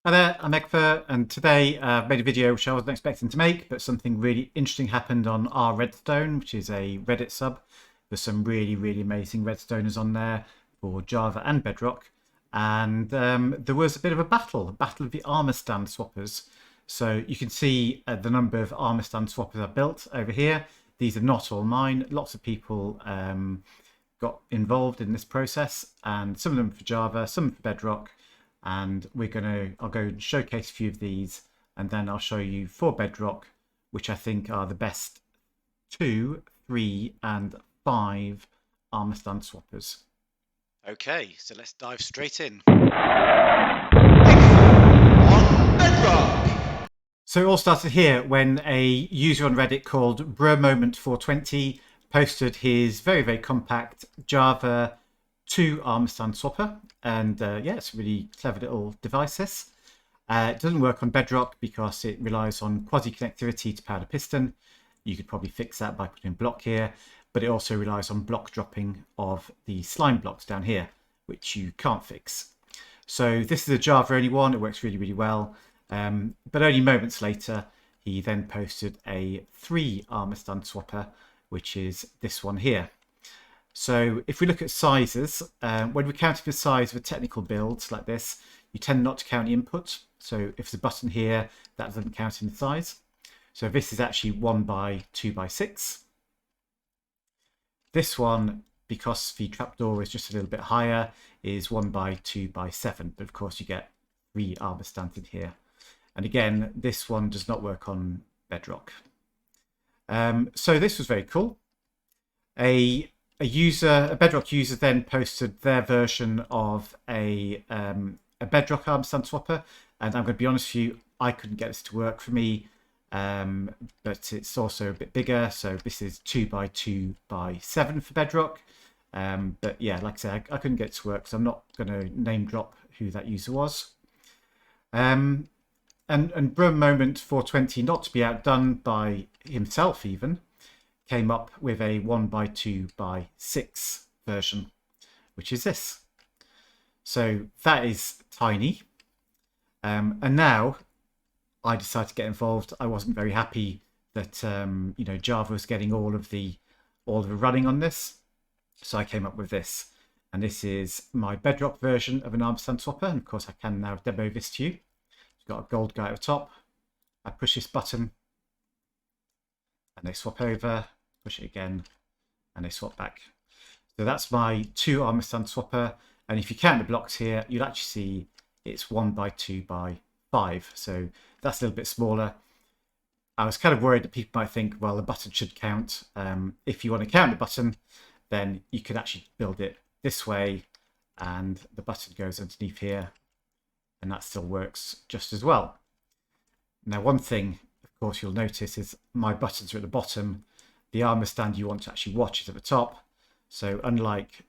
Hi there, I'm Eggfur, and today I've made a video which I wasn't expecting to make, but something really interesting happened on R Redstone, which is a Reddit sub. There's some really amazing Redstoners on there for Java and Bedrock, and there was a bit of a battle of the armor stand swappers. So you can see the number of armor stand swappers I've built over here. These are not all mine. Lots of people got involved in this process, and some of them for Java, some for Bedrock. And I'll go and showcase a few of these, and then I'll show you for Bedrock, which I think are the best 2, 3, and 5 armor stand swappers. Okay, so let's dive straight in. So it all started here when a user on Reddit called BroMoment420 posted his very compact Java 2 armor stand swapper, and yeah, it's a really clever little device. This it doesn't work on Bedrock because it relies on quasi connectivity to power the piston. You could probably fix that by putting a block here, but it also relies on block dropping of the slime blocks down here, which you can't fix. So this is a Java only one. It works really well, but only moments later he then posted a 3 armor stand swapper, which is this one here. So if we look at sizes, when we're counting the size of a technical build like this, you tend not to count the input. So if there's a button here, that doesn't count in the size. So this is actually 1 by 2 by 6. This one, because the trapdoor is just a little bit higher, is 1 by 2 by 7. But of course you get 3 armor stands in here. And again, this one does not work on Bedrock. So this was very cool. A Bedrock user then posted their version of a Bedrock arm stand swapper, and I'm going to be honest with you, I couldn't get this to work for me, but it's also a bit bigger. So this is 2 by 2 by 7 for Bedrock, but yeah, like I said, I couldn't get it to work, so I'm not going to name drop who that user was. And BroMoment420, not to be outdone by himself even, came up with a 1 by 2 by 6 version, which is this. So that is tiny. And now I decided to get involved. I wasn't very happy that Java was getting all of the running on this, so I came up with this. And this is my Bedrock version of an arm stand swapper. And of course, I can now demo this to you. It's got a gold guy at the top. I push this button, and they swap over. Push it again, and they swap back. So that's my 2 armor stand swapper, and if you count the blocks here, you'll actually see it's 1 by 2 by 5. So that's a little bit smaller. I was kind of worried that people might think, well, the button should count. If you want to count the button, then you could actually build it this way, and the button goes underneath here, and that still works just as well. Now, one thing, of course, you'll notice is my buttons are at the bottom. The armor stand you want to actually watch is at the top. So unlike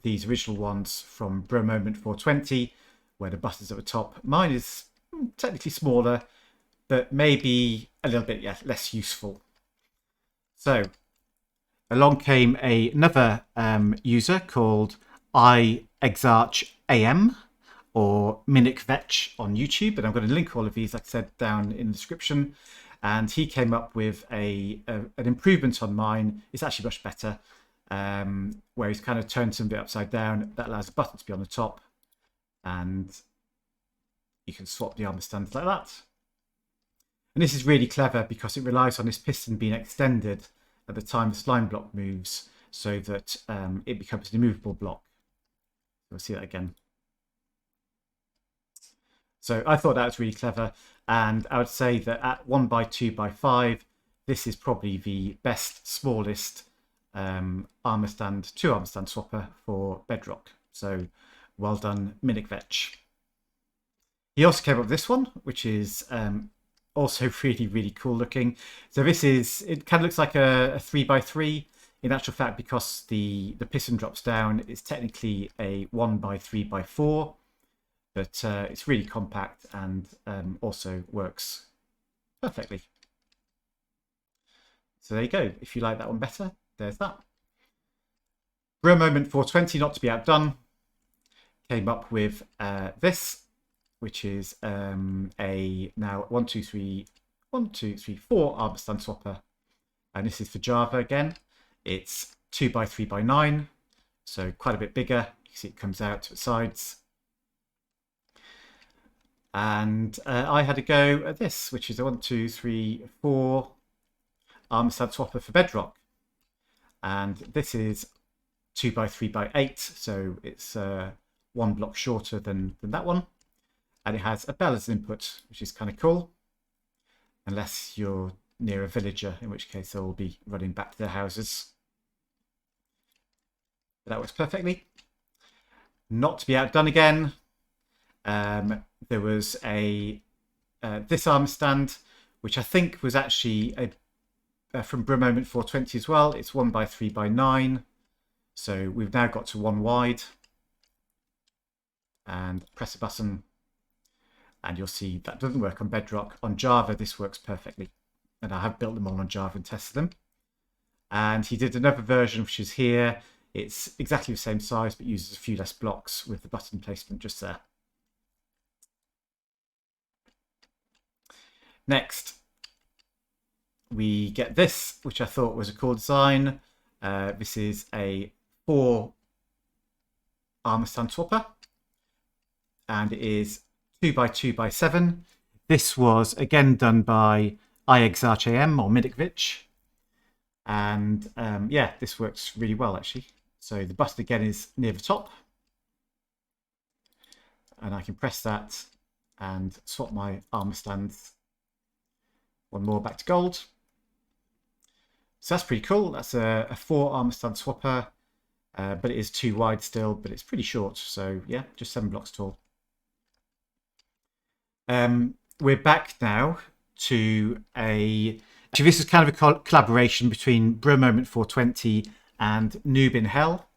these original ones from BroMoment420, where the buttons are at the top, mine is technically smaller, but maybe a little bit less useful. So along came another user called iExarchAM, or Minikvetch on YouTube, and I'm going to link all of these, like I said, down in the description. And he came up with an improvement on mine. It's actually much better, where he's kind of turned some bit upside down. That allows the button to be on the top, and you can swap the armor stands like that. And this is really clever because it relies on this piston being extended at the time the slime block moves, so that it becomes an immovable block. We'll see that again. So I thought that was really clever, and I would say that at 1 by 2 by 5, this is probably the best, smallest 2 armor stand swapper for Bedrock. So well done, Minikvetch. He also came up with this one, which is also really cool looking. So it kind of looks like a 3 by 3. In actual fact, because the piston drops down, it's technically a 1 by 3 by 4. But it's really compact and also works perfectly. So there you go. If you like that one better, there's that. BroMoment420, not to be outdone, came up with this. which is a now 4 armor stand swapper, and this is for Java again. It's 2x3x9, so quite a bit bigger. You can see it comes out to the sides. And I had a go at this, which is a 4 armor stand swapper for Bedrock, and this is 2x3x8, so it's 1 block shorter than that one, and it has a bell as an input, which is kind of cool, unless you're near a villager, in which case they'll be running back to their houses. But that works perfectly. Not to be outdone again, there was a this armor stand, which I think was actually from Moment 420 as well. It's 1x3x9, so we've now got to 1 wide, and press a button and you'll see that doesn't work on Bedrock. On Java this works perfectly, and I have built them all on Java and tested them. And he did another version which is here. It's exactly the same size but uses a few less blocks with the button placement just there. Next we get this, which I thought was a cool design. This is a 4 armor stand swapper, and it is 2x2x7. This was again done by IXArchAM or Middlekovich, and yeah, this works really well actually. So the button again is near the top, and I can press that and swap my armor stands. One more back to gold. So that's pretty cool. That's a 4 armor stand swapper, but it is 2 wide still, but it's pretty short. So yeah, just 7 blocks tall. We're back now to actually this is kind of a collaboration between Moment 420 and Noob-in-hell.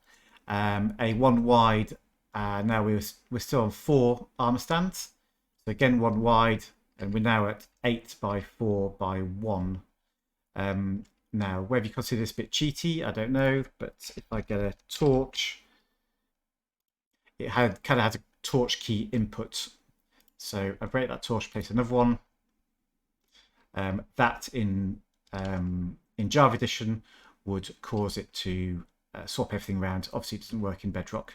A 1 wide, now we're still on 4 armor stands. So again 1 wide, and we're now at 8x4x1. Now, whether you consider this a bit cheaty, I don't know, but if I get a torch, it kind of has a torch key input. So I break that torch, place another one. That in Java Edition would cause it to swap everything around. Obviously, it doesn't work in Bedrock.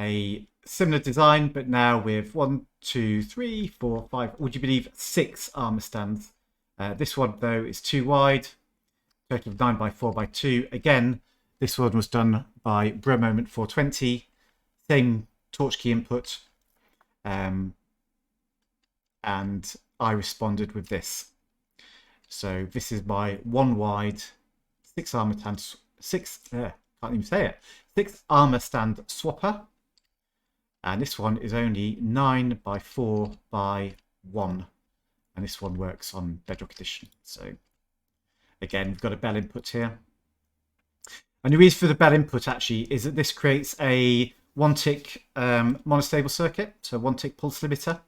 A similar design, but now with 1, 2, 3, 4, 5, would you believe 6 armor stands. This one though is 2 wide, total of 9x4x2. Again, this one was done by Moment 420, same torch key input, and I responded with this. So this is my 1 wide, 6 armor stand, 6 can't even say it, 6 armor stand swapper. And this one is only 9x4x1, and this one works on Bedrock Edition. So again, we've got a bell input here. And the reason for the bell input actually is that this creates a 1-tick monostable circuit, so 1-tick pulse limiter,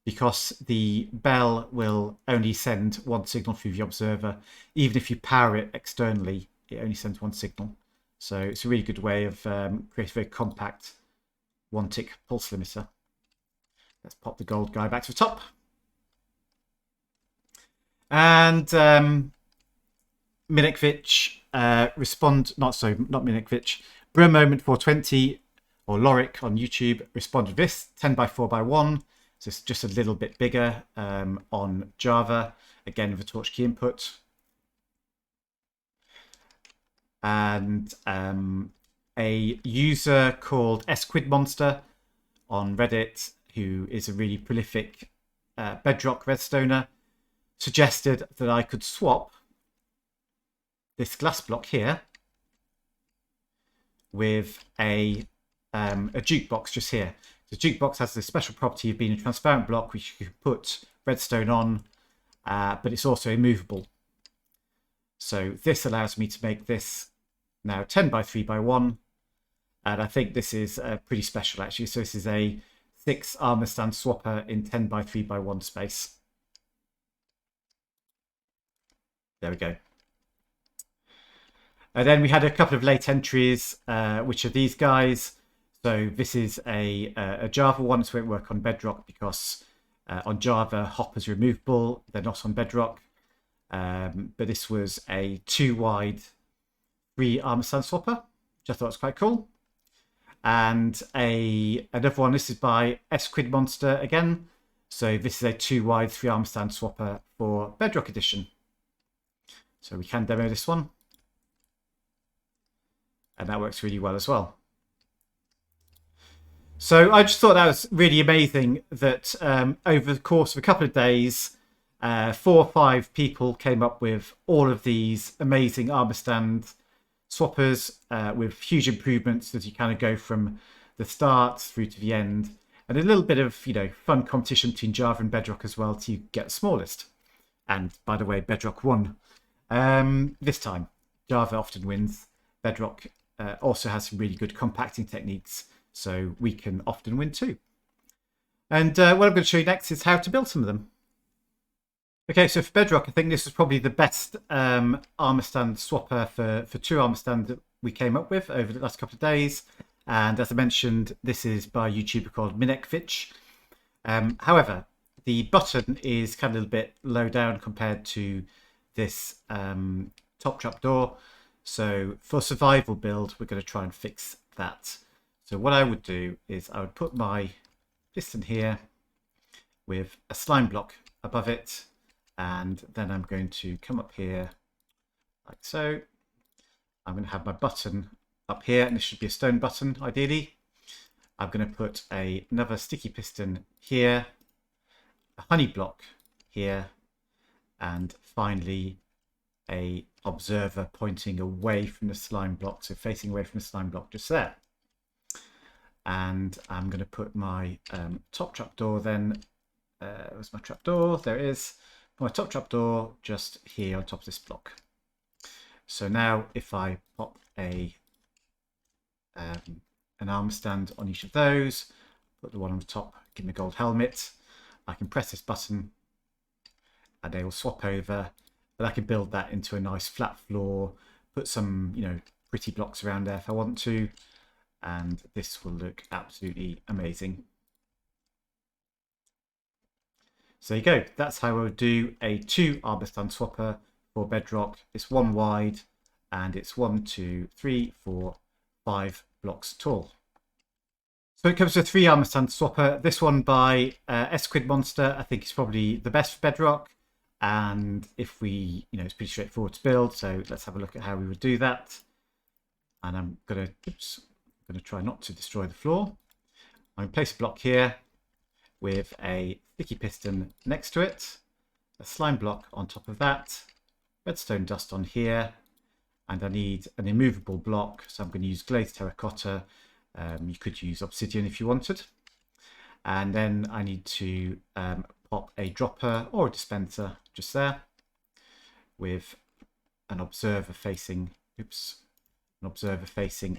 because the bell will only send 1 signal through the observer. Even if you power it externally, it only sends 1 signal. So it's a really good way of creating a very compact 1-tick pulse limiter. Let's pop the gold guy back to the top. And Middlekovich not Middlekovich, Moment 420 or Loric on YouTube responded to this 10x4x1. So it's just a little bit bigger on Java, again with a torch key input. And a user called S-QuidMonster on Reddit, who is a really prolific Bedrock Redstoner, suggested that I could swap this glass block here with a jukebox just here. The jukebox has this special property of being a transparent block which you can put redstone on, but it's also immovable. So this allows me to make this now 10x3x1, and I think this is pretty special actually. So this is a 6 armor stand swapper in 10x3x1 space. There we go. And then we had a couple of late entries, which are these guys. So this is a Java one, so it won't work on Bedrock because on Java, hoppers are removable. They're not on Bedrock. But this was a 2-wide 3 armor stand swapper, which I thought was quite cool. And another one, this is by S-QuidMonster again. So this is a 2-wide 3 armor stand swapper for Bedrock Edition. So we can demo this one. And that works really well as well. So I just thought that was really amazing that over the course of a couple of days, 4 or 5 people came up with all of these amazing armor stand swappers with huge improvements as you kind of go from the start through to the end, and a little bit of fun competition between Java and Bedrock as well to get the smallest. And by the way, Bedrock won this time. Java often wins. Bedrock also has some really good compacting techniques, so we can often win too. And what I'm going to show you next is how to build some of them. Okay, so for Bedrock, I think this is probably the best armor stand swapper for 2 armor stand that we came up with over the last couple of days. And as I mentioned, this is by a YouTuber called Minekvich. However, the button is kind of a little bit low down compared to this top trap door. So for survival build, we're going to try and fix that. So what I would do is I would put my piston here with a slime block above it. And then I'm going to come up here like so. I'm going to have my button up here, and this should be a stone button ideally. I'm going to put another sticky piston here, a honey block here, and finally a observer pointing away from the slime block, so facing away from the slime block just there. And I'm going to put my top trapdoor then. Where's my trapdoor? There it is. My top trapdoor just here on top of this block. So now if I pop an armor stand on each of those, put the one on the top, give me a gold helmet, I can press this button and they will swap over, but I can build that into a nice flat floor, put some pretty blocks around there if I want to, and this will look absolutely amazing. So there you go. That's how I would do a 2 armor stand swapper for Bedrock. It's 1 wide and it's 1, 2, 3, 4, 5 blocks tall. So it comes to a 3 armor stand swapper. This one by S-QuidMonster I think is probably the best for Bedrock. And if we, it's pretty straightforward to build. So let's have a look at how we would do that. And I'm going to try not to destroy the floor. I'm going to place a block here with a sticky piston next to it, a slime block on top of that, redstone dust on here, and I need an immovable block, so I'm going to use glazed terracotta. You could use obsidian if you wanted. And then I need to pop a dropper or a dispenser just there with an observer facing,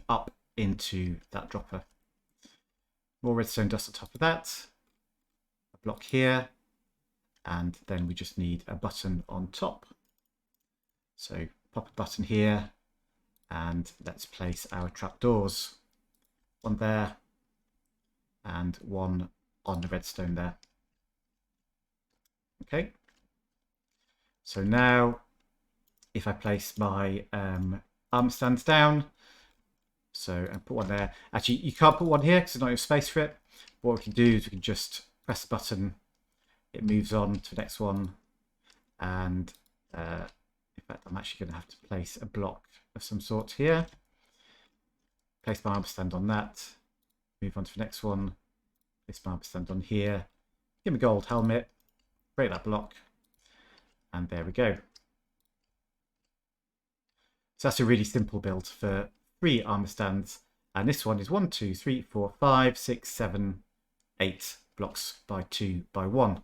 up into that dropper. More redstone dust on top of that. Block here, and then we just need a button on top. So pop a button here, and let's place our trapdoors. One there, and one on the redstone there. Okay. So now, if I place my armor stands down, and put one there. Actually, you can't put one here because there's not enough space for it. What we can do is we can just press the button, it moves on to the next one, and in fact I'm actually going to have to place a block of some sort here, place my armor stand on that, move on to the next one, place my armor stand on here, give me a gold helmet, break that block, and there we go. So that's a really simple build for 3 armor stands, and this one is 1, 2, 3, 4, 5, 6, 7, 8 blocks by 2 by 1.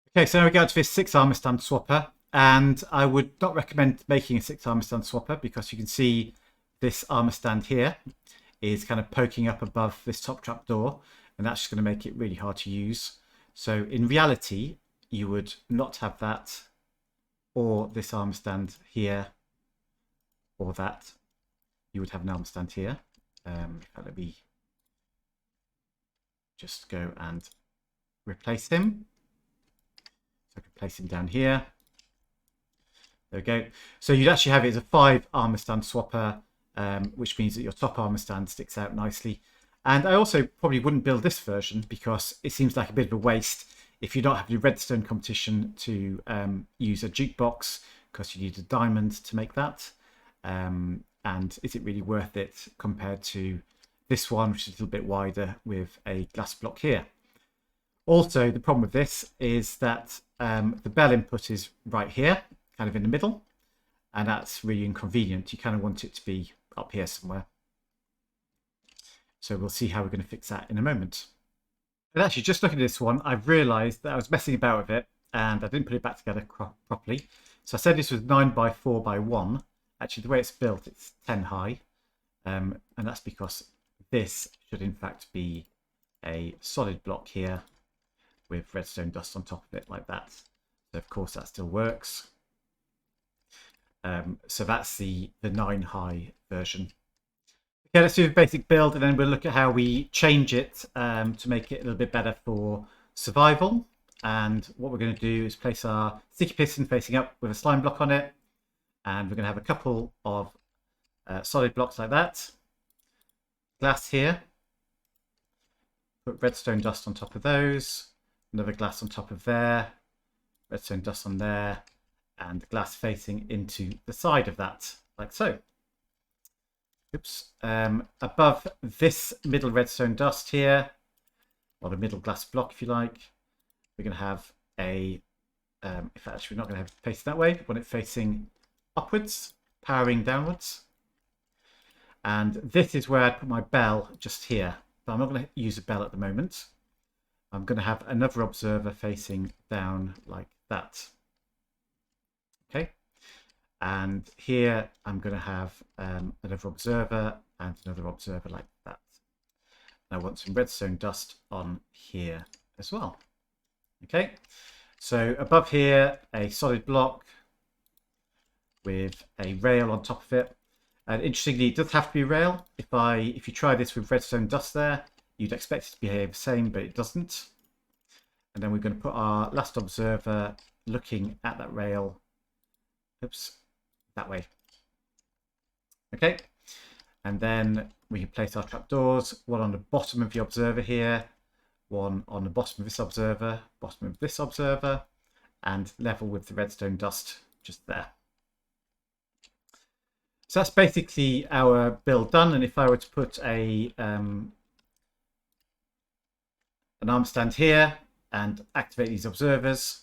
Okay, so now we go to this 6 armor stand swapper, and I would not recommend making a 6 armor stand swapper because you can see this armor stand here is kind of poking up above this top trap door, and that's just going to make it really hard to use. So in reality, you would not have that, or this armor stand here, or that. You would have an armor stand here, Let me just go and replace him. So I can place him down here. There we go. So you'd actually have it as a 5 armor stand swapper, which means that your top armor stand sticks out nicely. And I also probably wouldn't build this version because it seems like a bit of a waste if you don't have your redstone competition to use a jukebox, because you need a diamond to make that. And is it really worth it compared to this one, which is a little bit wider with a glass block here? Also, the problem with this is that the bell input is right here, kind of in the middle, and that's really inconvenient. You kind of want it to be up here somewhere. So we'll see how we're going to fix that in a moment. And actually, just looking at this one, I've realised that I was messing about with it and I didn't put it back together properly. So I said this was 9 by 4 by 1. Actually, the way it's built, it's 10 high. And that's because this should in fact be a solid block here with redstone dust on top of it like that. So of course that still works. So that's the 9 high version. Okay, let's do the basic build and then we'll look at how we change it to make it a little bit better for survival. And what we're going to do is place our sticky piston facing up with a slime block on it. And we're going to have a couple of solid blocks like that. Glass here. Put redstone dust on top of those. Another glass on top of there. Redstone dust on there. And glass facing into the side of that, like so. Oops. Above this middle redstone dust here, or the middle glass block if you like, we're going to have a, if actually we're not going to have it facing that way, we want it facing upwards, powering downwards. And this is where I put my bell, just here. But I'm not going to use a bell at the moment. I'm going to have another observer facing down like that. Okay. And here I'm going to have another observer and another observer like that. And I want some redstone dust on here as well. Okay. So above here, a solid block with a rail on top of it. And interestingly, it does have to be a rail. If you try this with redstone dust there, you'd expect it to behave the same, but it doesn't. And then we're going to put our last observer looking at that rail. Oops, that way. Okay. And then we can place our trapdoors, one on the bottom of the observer here, one on the bottom of this observer, bottom of this observer, and level with the redstone dust just there. So that's basically our build done. And if I were to put an arm stand here and activate these observers,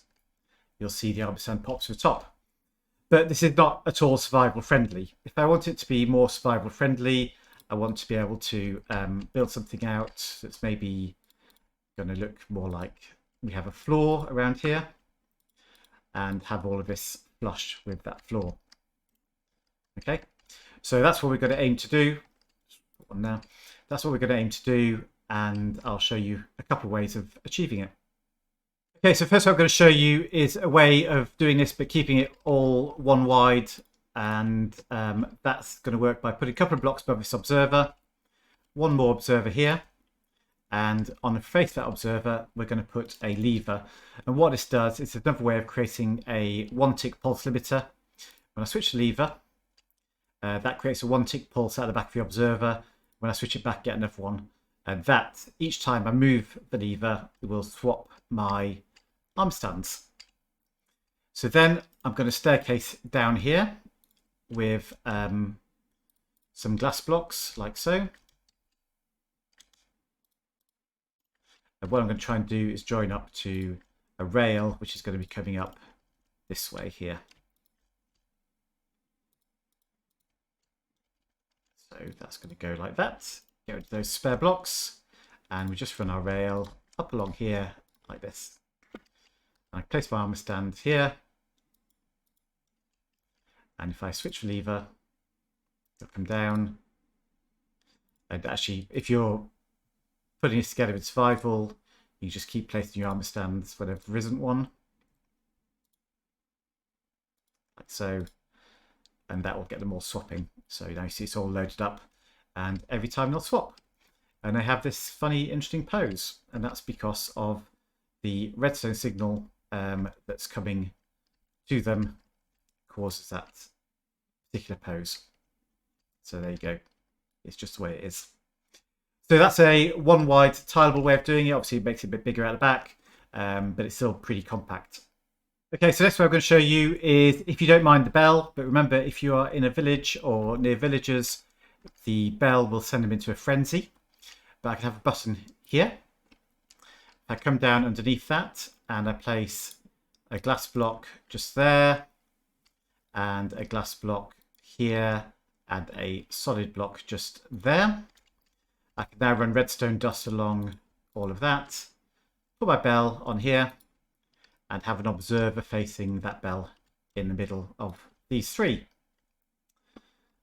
you'll see the arm stand pops to the top. But this is not at all survival friendly. If I want it to be more survival friendly, I want to be able to build something out that's maybe going to look more like we have a floor around here and have all of this flush with that floor. Okay. So that's what we're going to aim to do. Put one now. That's what we're going to aim to do, and I'll show you a couple of ways of achieving it. Okay, so first what I'm going to show you is a way of doing this, but keeping it all one wide, and that's going to work by putting a couple of blocks above this observer, one more observer here, and on the face of that observer, we're going to put a lever. And what this does is another way of creating a 1-tick pulse limiter. When I switch the lever, that creates a 1-tick pulse out the back of the observer. When I switch it back, get another one. And that, each time I move the lever, it will swap my arm stands. So then I'm going to staircase down here with some glass blocks like so. And what I'm going to try and do is join up to a rail, which is going to be coming up this way here. So that's going to go like that. Get rid of those spare blocks. And we just run our rail up along here like this. And I place my armor stand here. And if I switch the lever, it'll come down. And actually, if you're putting this together with survival, you just keep placing your armor stands whenever there isn't one. Like so. And that will get them all swapping. So you see it's all loaded up. And every time they'll swap. And they have this funny, interesting pose. And that's because of the redstone signal that's coming to them causes that particular pose. So there you go. It's just the way it is. So that's a one wide tileable way of doing it. Obviously, it makes it a bit bigger at the back, but it's still pretty compact. Okay, so next what I'm going to show you is, if you don't mind the bell, but remember, if you are in a village or near villagers, the bell will send them into a frenzy. But I can have a button here. I come down underneath that and I place a glass block just there and a glass block here and a solid block just there. I can now run Redstone Dust along all of that, put my bell on here and have an observer facing that bell in the middle of these three.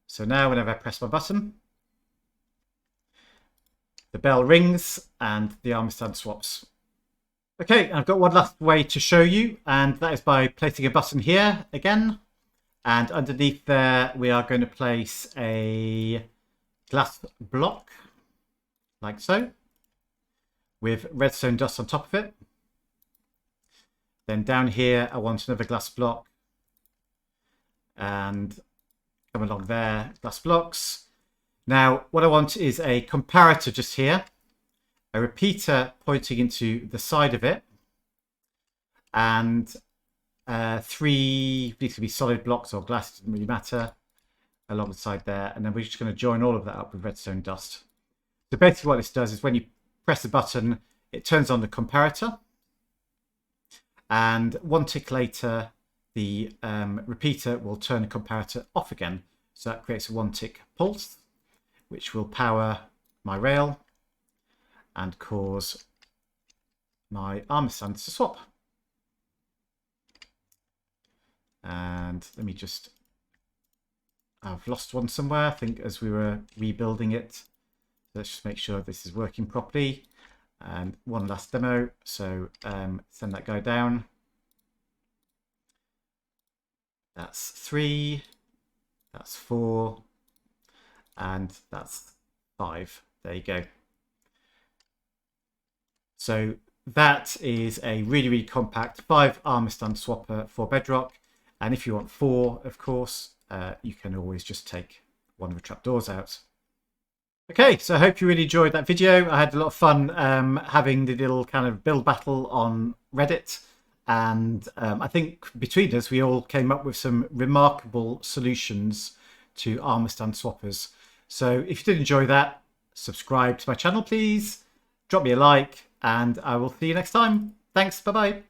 So now whenever I press my button, the bell rings and the armor stand swaps. Okay, I've got one last way to show you, and that is by placing a button here again. And underneath there, we are going to place a glass block, like so, with redstone dust on top of it. Then down here, I want another glass block. And come along there, glass blocks. Now, what I want is a comparator just here, a repeater pointing into the side of it, and three, these could be solid blocks or glass, doesn't really matter, along the side there. And then we're just going to join all of that up with redstone dust. So basically what this does is when you press the button, it turns on the comparator. And one tick later, the repeater will turn the comparator off again. So that creates a one tick pulse, which will power my rail and cause my armor stands to swap. And let me just, I've lost one somewhere, I think, as we were rebuilding it. Let's just make sure this is working properly. And one last demo. So send that guy down. That's 3. That's 4. And that's 5. There you go. So that is a really, really compact 5 armor stand swapper for Bedrock. And if you want 4, of course, you can always just take one of the trapdoors out. Okay, so I hope you really enjoyed that video. I had a lot of fun having the little kind of build battle on Reddit. And I think between us, we all came up with some remarkable solutions to armor stand swappers. So if you did enjoy that, subscribe to my channel, please. Drop me a like, and I will see you next time. Thanks. Bye-bye.